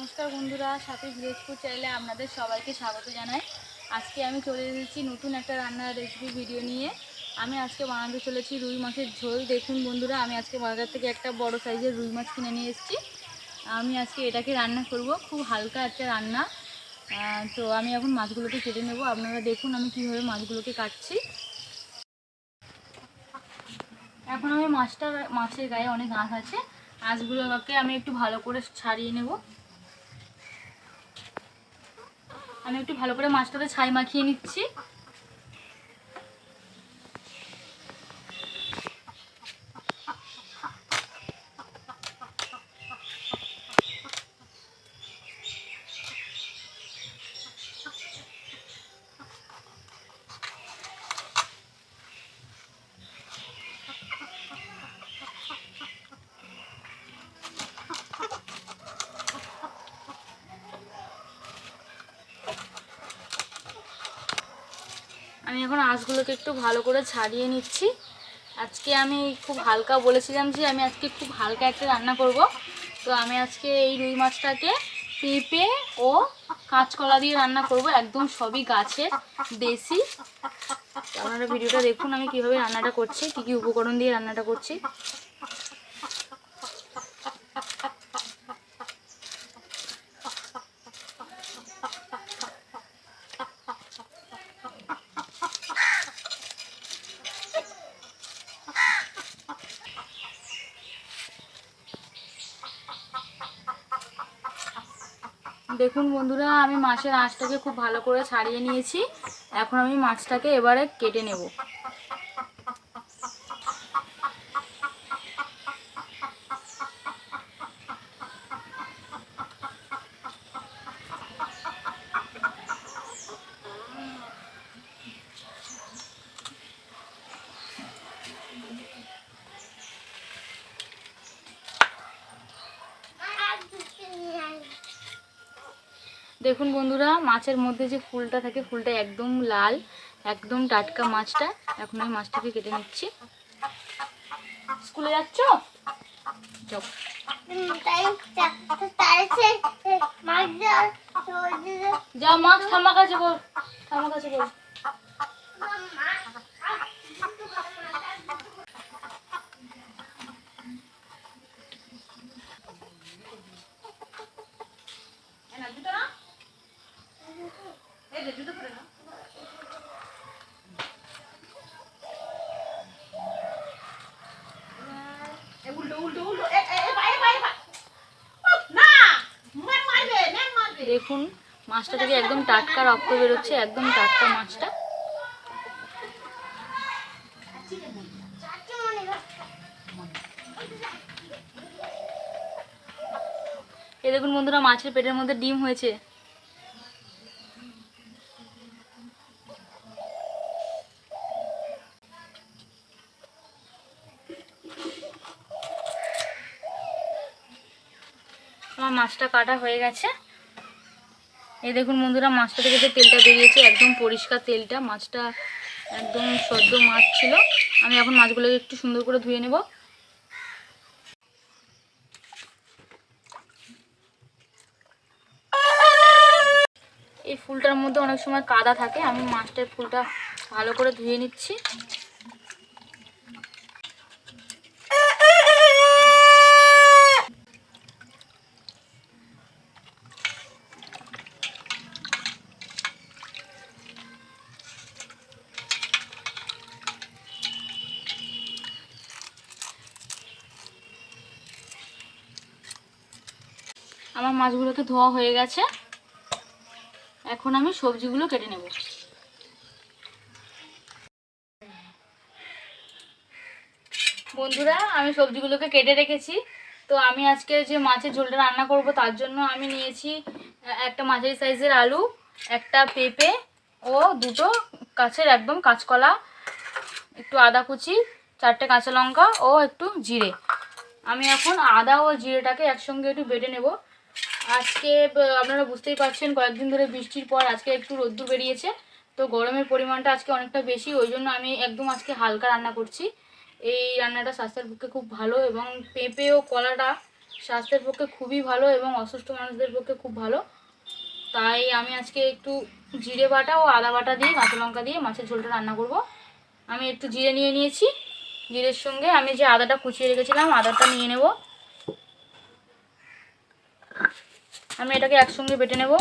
নমস্কার বন্ধুরা, সাথে ভিলেজপুর চ্যানেলে আপনাদের সবাইকে স্বাগত জানাই। আজকে আমি চলে এসেছি নতুন একটা রান্নার রেসিপি ভিডিও নিয়ে। আমি আজকে বানাতে চলেছি রুই মাছের ঝোল। দেখুন বন্ধুরা, আমি আজকে বাজার থেকে একটা বড় সাইজের রুই মাছ কিনে নিয়ে এসেছি। আমি আজকে এটাকে রান্না করব, খুব হালকা একটা রান্না। তো আমি এখন মাছগুলোকে কেটে নেব। আপনারা দেখুন আমি কীভাবে মাছগুলোকে কাটছি। এখন আমি মাছের গায়ে অনেক আঁশ আছে, আঁশগুলোকে আমি একটু ভালো করে ছাড়িয়ে নেব। আমি একটু ভালো করে মাছটাতে ছাই মাখিয়ে নিচ্ছি। আমি এখন আঁশগুলোকে একটু ভালো করে ছাড়িয়ে নিচ্ছি। আজকে আমি খুব হালকা বলেছিলাম যে আমি আজকে খুব হালকা একটা রান্না করব। তো আমি আজকে এই রুই মাছটাকে পেঁপে ও কাঁচকলা দিয়ে রান্না করব, একদম সবই গাছের দেশি। আপনারা ভিডিওটা দেখুন আমি কিভাবে রান্নাটা করছি, কী কী উপকরণ দিয়ে রান্নাটা করছি। দেখুন বন্ধুরা, আমি মাছের আঁশটাকে খুব ভালো করে ছাড়িয়ে নিয়েছি। এখন আমি মাছটাকে এবারে কেটে নেব। দেখুন বন্ধুরা, মাছের মধ্যে যে ফুলটা থাকে, ফুলটা একদম লাল, একদম টাটকা মাছটা। এখন আমি মাছটাকে কেটে নিচ্ছি। স্কুলে যাচ্ছ? যাও, মাছ ঠাম্মা কাছে বল, ঠাম্মা কাছে বল। দেখুন মাছটা থেকে একদম টাটকা রক্ত বেরোচ্ছে, একদম টাটকা মাছটা। এই দেখুন বন্ধুরা, মাছের পেটের মধ্যে ডিম হয়েছে। আমার মাছটা কাটা হয়ে গেছে। এই দেখুন বন্ধুরা, মাছটা থেকে যে তেলটা বেরিয়েছে, একদম পরিষ্কার তেলটা। মাছটা একদম সদ্য মাছ ছিল। আমি এখন মাছগুলোকে একটু সুন্দর করে ধুয়ে নেব। এই ফুলটার মধ্যে অনেক সময় কাদা থাকে, আমি মাছটার ফুলটা ভালো করে ধুয়ে নিচ্ছি। আমার মাছগুলোকে ধোয়া হয়ে গেছে। এখন আমি সবজিগুলো কেটে নেব। বন্ধুরা, আমি সবজিগুলোকে কেটে রেখেছি। তো আমি আজকে যে মাছের ঝোলটা রান্না করব তার জন্য আমি নিয়েছি একটা মাঝারি সাইজের আলু, একটা পেঁপে ও দুটো গাছের একদম কাঁচকলা, একটু আদা কুচি, 4টে কাঁচা লঙ্কা ও একটু জিরে। আমি এখন আদা ও জিরেটাকে একসঙ্গে একটু বেটে নেব। আজকে আপনারা বুঝতেই পারছেন, কয়েকদিন ধরে বৃষ্টির পর আজকে একটু রোদ্দুর বেরিয়েছে। তো গরমের পরিমাণটা আজকে অনেকটা বেশি, ওই জন্য আমি একদম আজকে হালকা রান্না করছি। এই রান্নাটা স্বাস্থ্যের পক্ষে খুব ভালো, এবং পেঁপে ও কলাটা স্বাস্থ্যের পক্ষে খুবই ভালো এবং অসুস্থ মানুষদের পক্ষে খুব ভালো। তাই আমি আজকে একটু জিরে বাটা ও আদা বাটা দিয়ে কাঁচা লঙ্কা দিয়ে মাছের ঝোলটা রান্না করব। আমি একটু জিরে নিয়ে নিয়েছি, জিরের সঙ্গে আমি যে আদাটা কুচিয়ে রেখেছিলাম আদাটা নিয়ে নেব। আমি এটাকে একসঙ্গে বেটে নেব।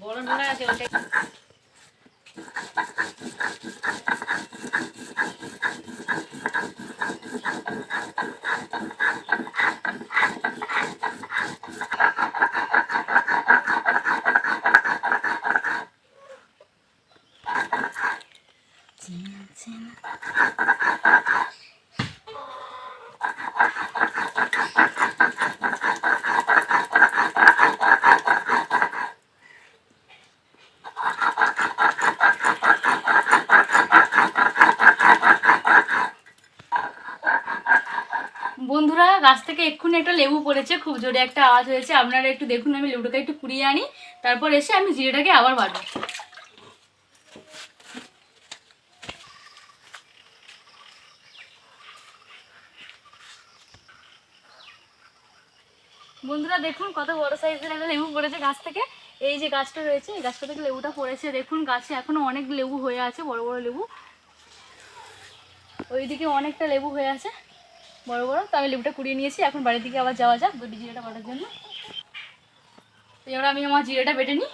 বড় ঢোলা আছে ওটাই। বন্ধুরা, গাছ থেকে এক্ষুনি একটা লেবু পড়েছে, খুব জোরে একটা আওয়াজ হয়েছে। আপনারা একটু দেখুন, আমি লেবুটাকে একটু কুড়িয়ে আনি, তারপর এসে আমি জিরেটাকে আবার বাটবো। বন্ধুরা দেখুন, কত বড় সাইজের একটা লেবু পড়েছে গাছ থেকে। এই যে গাছটা রয়েছে, এই গাছটা থেকে লেবুটা পড়েছে। দেখুন গাছে এখনো অনেক লেবু হয়ে আছে, বড় বড় লেবু। ওইদিকে অনেকটা লেবু হয়ে আছে বড় বড়। তো আমি লেবুটা কুড়িয়ে নিয়েছি, এখন বাড়ির দিকে আবার যাওয়া যাক দুটি জিরেটা বাটার জন্য। তো এবার আমি আমার জিরেটা বেটে নিই।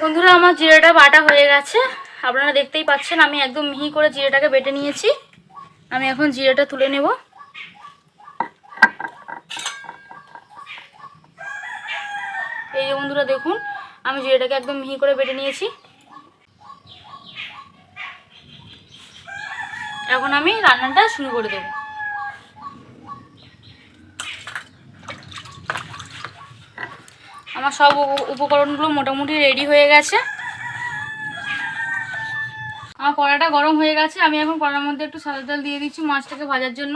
বন্ধুরা, আমার জিরেটা বাটা হয়ে গেছে, আপনারা দেখতেই পাচ্ছেন। আমি একদম মিহি করে জিরেটাকে বেটে নিয়েছি। আমি এখন জিরেটা তুলে নেব। এই যে বন্ধুরা দেখুন, আমি জিরেটাকে একদম মিহি করে বেটে নিয়েছি। এখন আমি রান্নাটা শুরু করে দেব। আমার সব উপকরণগুলো মোটামুটি রেডি হয়ে গেছে। আমার কড়াটা গরম হয়ে গেছে, আমি এখন কড়ার মধ্যে একটু সাদা তেল দিয়ে দিচ্ছি মাছটাকে ভাজার জন্য।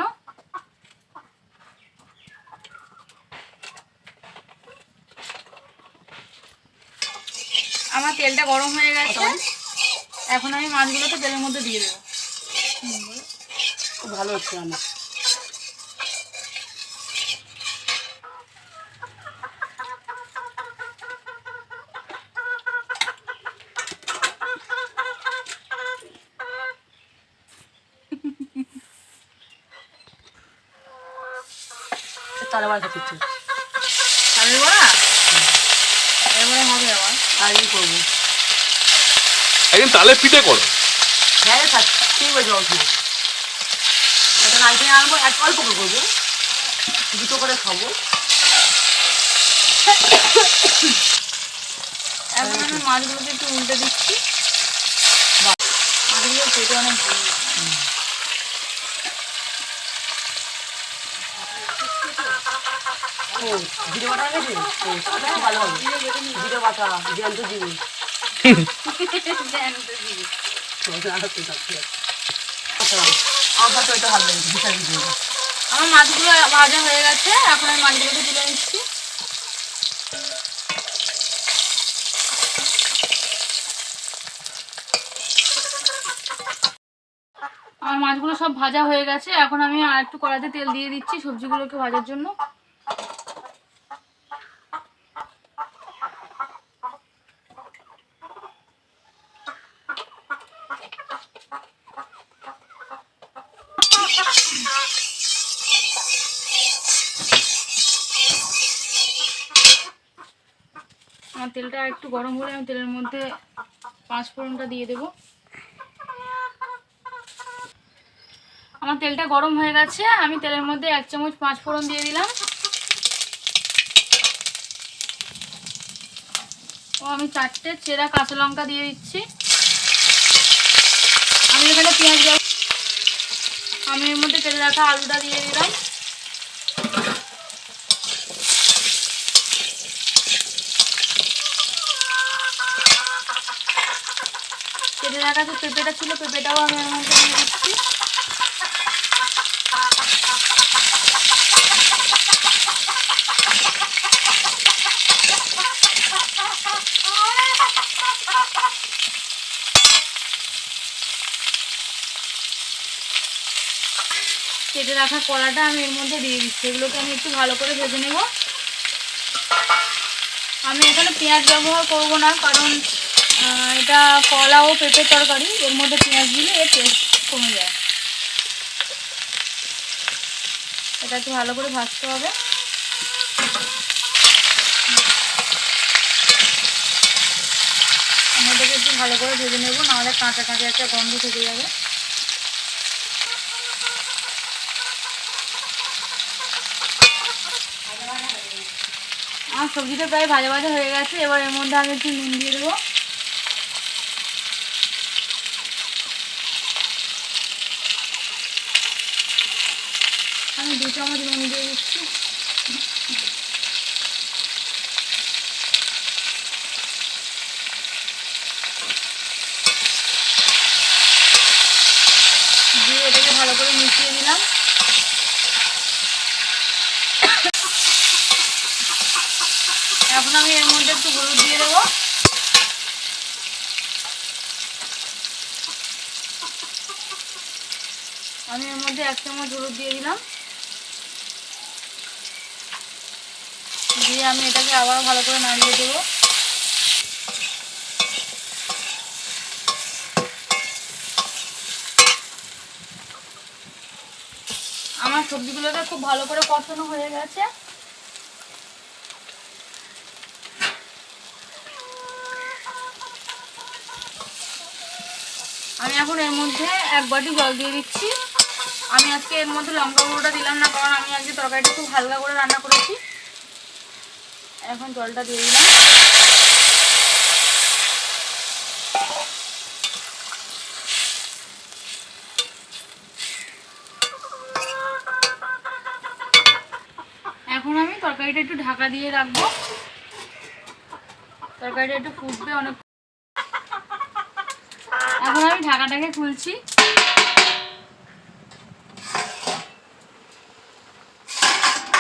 আমার তেলটা গরম হয়ে গেছে, এখন আমি মাছগুলোকে তেলের মধ্যে দিয়ে দেবো। খুব ভালো হচ্ছে আমার। তারা বার খাচ্ছি তালের বড়া এবারে হবে আবার। আর ই করবো, একদিন তালের পিঠে করো। হ্যাঁ ঠিক হয়ে যাওয়া উঠবো। এখন আইটেম আনবো, এক অল্প করে করবো, দুটো করে খাবো। এখন আমি মাছগুলোকে একটু উল্টে দিচ্ছি। মাছগুলো পেটে অনেক ভালো। ও জিরে বাটা গেছে, ভালো হবে। জিরে বাটা, জ্যান্ত জিরে। আমার তো এটা ভালো লাগে, বিচার দিয়ে। আমার মাছগুলো ভাজা হয়ে গেছে, এখন আমি মাছগুলোকে তুলে নিচ্ছি। আমার মাছগুলো সব ভাজা হয়ে গেছে, এখন আমি আর একটু কড়াইতে তেল দিয়ে দিচ্ছি সবজিগুলোকে ভাজার জন্য। আমার তেলটা একটু গরম হলে আমি তেলের মধ্যে 5 ফোড়নটা দিয়ে দেব। আমার তেলটা গরম হয়ে গেছে, আমি তেলের মধ্যে 1 চামচ 5 ফোড়ন দিয়ে দিলাম। ও আমি 4টে চেরা কাঁচা লঙ্কা দিয়ে দিচ্ছি। আমি এখানে পেঁয়াজ দেব। আমি এর মধ্যে কেটে রাখা আলুটা দিয়ে দিলাম। কেটে রাখা যে পেঁপেটা ছিল, পেঁপেটাও আমি এর মধ্যে দিয়ে দিচ্ছি। কেটে রাখা কলাটা আমি এর মধ্যে দিয়ে দিচ্ছি। এগুলোকে আমি একটু ভালো করে ভেজে নেব। আমি এখানে পেঁয়াজ ব্যবহার করব না, কারণ এটা কলা ও পেঁপের তরকারি, এর মধ্যে পেঁয়াজ দিলে এর টেস্ট কমে যায়। এটা একটু ভালো করে ভাজতে হবে। আমি এটাকে একটু ভালো করে ভেজে নেব, নাহলে কাঁচা কাঁচা একটা গন্ধ থেকে যাবে। আমার সবজিটা প্রায় ভাজা ভাজা হয়ে গেছে। এবার এর মধ্যে আমি একটু নুন দিয়ে দেবো। আমি 2 চামচ নুন দিয়ে দিচ্ছি। দিয়ে এটাকে ভালো করে মিশিয়ে দিলাম। এখন আমি এর মধ্যে একটু হলুদ দিয়ে দেবো। আমি এর মধ্যে 1 চামচ হলুদ দিয়ে দিলাম। দিয়ে আমি এটাকে আবার ভালো করে নাড়িয়ে দেবো। আমার সবজিগুলোকে খুব ভালো করে কষানো হয়ে গেছে। আমি এখন এর মধ্যে 1 বাটি জল দিয়ে দিচ্ছি। আমি আজকে এর মধ্যে লঙ্কা গুঁড়োটা দিলাম না, কারণ আমি আজকে তরকারিটা খুব হালকা করে রান্না করেছি। এখন জলটা দিয়ে দিলাম। এখন আমি তরকারিটা একটু ঢাকা দিয়ে রাখবো। তরকারিটা একটু ফুটবে অনেক। এখন আমি ঢাকাটাকে খুলছি।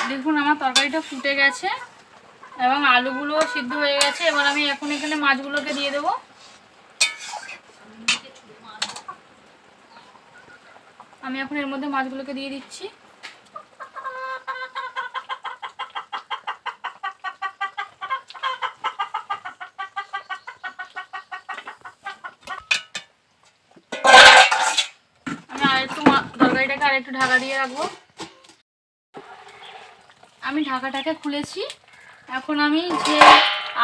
দেখুন আমার তরকারিটা ফুটে গেছে এবং আলুগুলো সিদ্ধ হয়ে গেছে। এবার আমি এখন এখানে মাছগুলোকে দিয়ে দেবো। আমি এখন এর মধ্যে মাছগুলোকে দিয়ে দিচ্ছি। তরকারিটাকে আরেকটু ঢাকা দিয়ে রাখবো। আমি ঢাকাটাকে খুলেছি। এখন আমি যে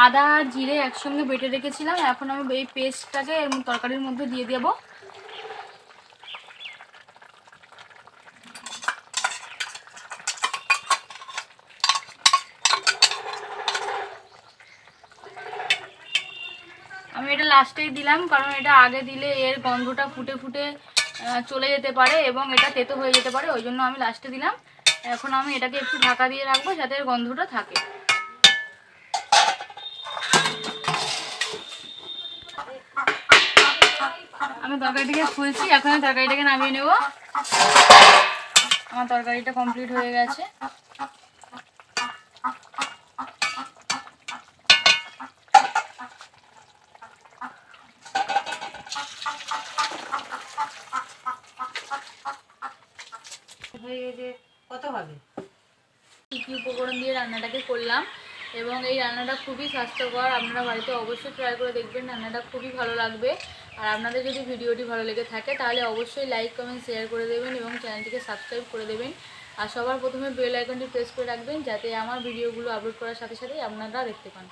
আদা আর জিরে একসঙ্গে বেটে রেখেছিলাম, এখন আমি এই পেস্টটাকে তরকারির মধ্যে দিয়ে দেব। আমি এটা লাস্টেই দিলাম, কারণ এটা আগে দিলে এর গন্ধটা ফুটে ফুটে চলে যেতে পারে এবং এটা তেতো হয়ে যেতে পারে, ওই জন্য আমি লাস্টে দিলাম। এখন আমি এটাকে একটু ঢাকা দিয়ে রাখবো যাতে এর গন্ধটা থাকে। আমি তরকারিটাকে খুলছি। এখন আমি তরকারিটাকে নামিয়ে নেব। আমার তরকারিটা কমপ্লিট হয়ে গেছে। কত হবে? কী কী উপকরণ দিয়ে রান্নাটাকে করলাম, এবং এই রান্নাটা খুবই স্বাস্থ্যকর। আপনারা বাড়িতে অবশ্যই ট্রাই করে দেখবেন, রান্নাটা খুবই ভালো লাগবে। আর আপনাদের যদি ভিডিওটি ভালো লেগে থাকে তাহলে অবশ্যই লাইক কমেন্ট শেয়ার করে দেবেন এবং চ্যানেলটিকে সাবস্ক্রাইব করে দেবেন। আর সবার প্রথমে বেল আইকনটি প্রেস করে রাখবেন, যাতে আমার ভিডিওগুলো আপলোড করার সাথে সাথেই আপনারা দেখতে পান।